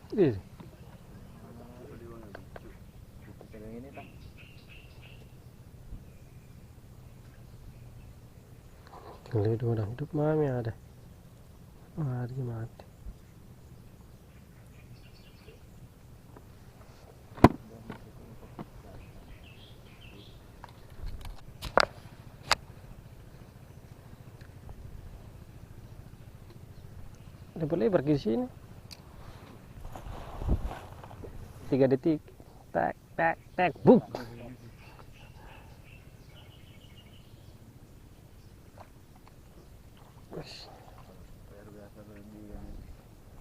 Ih, tinggal dua orang hidup mami ada. Mati mati. Udah boleh pergi di sini. 3 detik. Tak tak tak buk.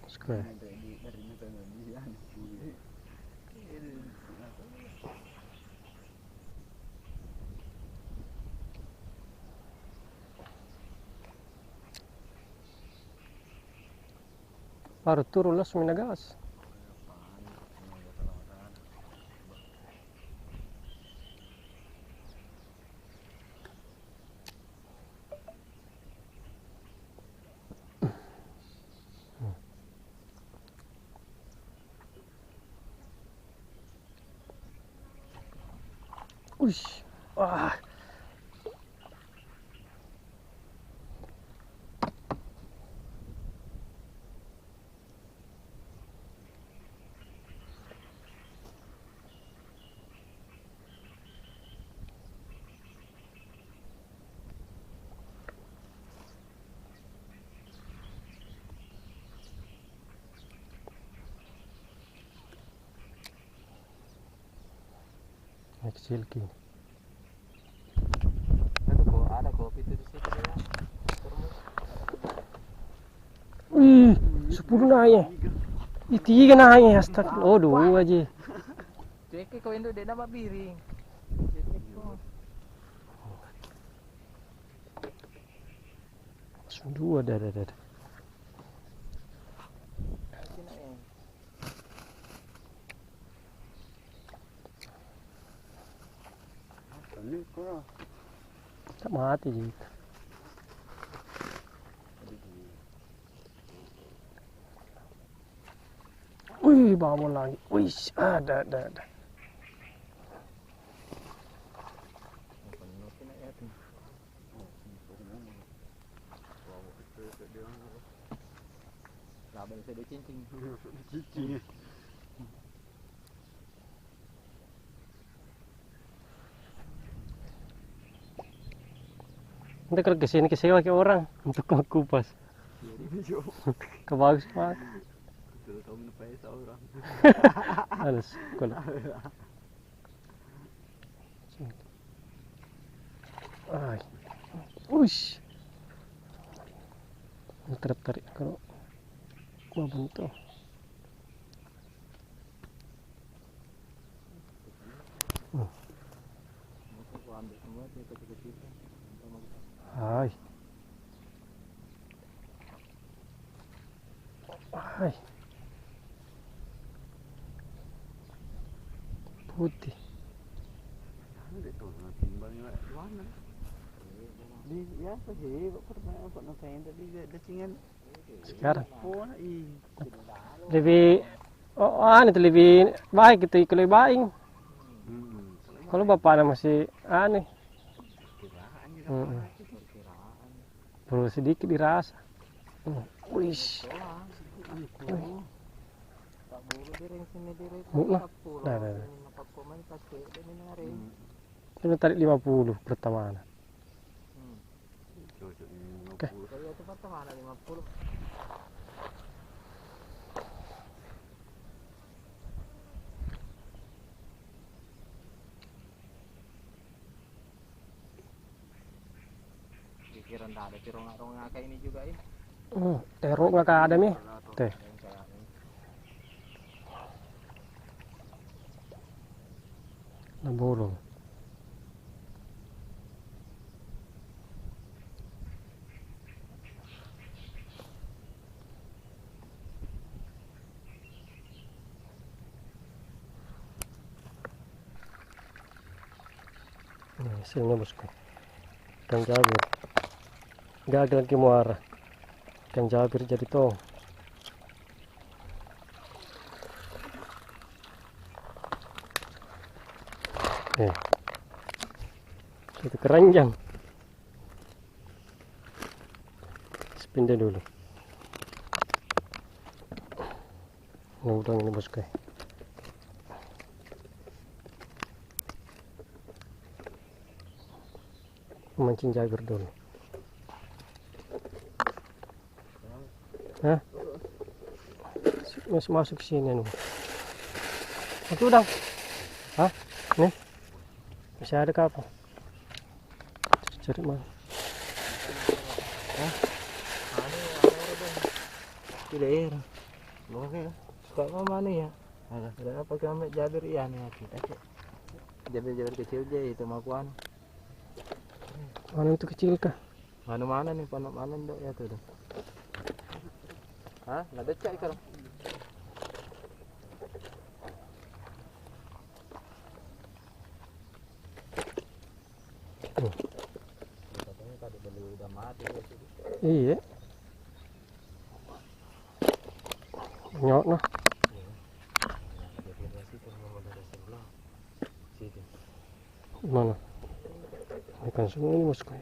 Square. Baru turun langsung gas. Uish. Wah. Yang kecil gini. Ada kopi itu di situ ya. Wih, 10 naik. Ih, 3 naik. Astagfirullah. Oh, 2 aja. Cek kau itu dia nama piring. Langsung 2 dah. Tak mati je. Wih, bangun lagi. Wih, ada. Lah bisa dicincing. Nanti kalau kesini pakai orang untuk kupas. Kebagus banget. Halus, kalau. Ay, uish. Tarik kalau gua bentuk. Hai. Hai. Putih. Sekarang lebih itu lebih baik itu kalau baik. Kalau bapaknya masih aneh. Perlu sedikit dirasa. Wis. Ini tarik 50 pertama. Oke. Kira ndak ada tirong-tirong kayak ini juga ya. Teruk nggak ada nih. Teh. Nah, bolong. Hasilnya bosku, Kang Jabir gagal ke muara. Kang Jabir jadi tong. Satu keranjang. Pindah dulu. Nah, udang ini bosku. Mancing jagur dulu. Hah? Masuk sini anu. Itu udang. Hah? Nih. Masih ada kapal. Cari mana? Hah? Di daerah. Oke. Suka mana ya? Ada apa kami jabir iya nih kita. Jabir kecil aja itu makuan. Mana itu kecil kah? Mana-mana nih panak mana dok ya tuh. Hah? Nggak ada cak ikan. Katanya tadi beli udah mati. Iya. Nyok nah. Mana? Ikan semua ini bosku.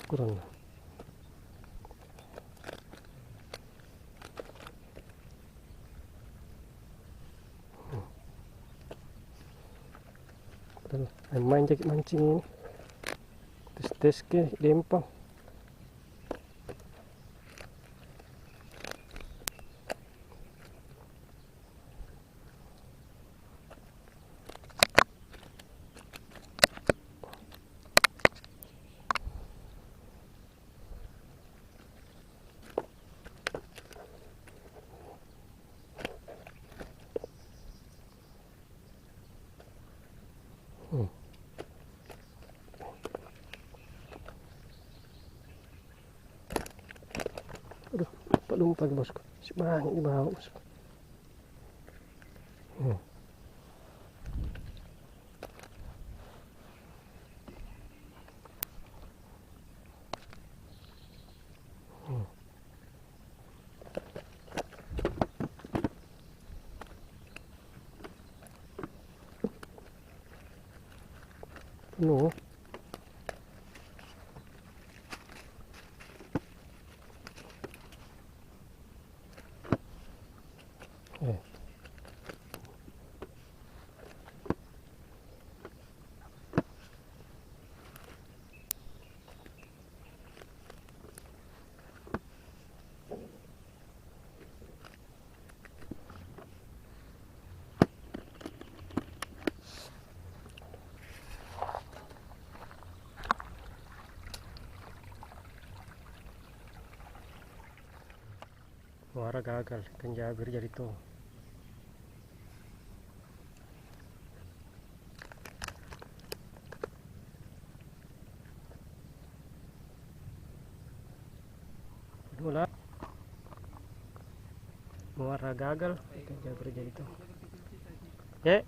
Kurang. Main jakit mancing ini. Tes ke lempang. Aduh, lupa bosku. Si banyak di bawah bosku. Penuh. Muara gagal, ikan jabir jadi tuh. Dua muara gagal, ikan jabir jadi tuh. Ya.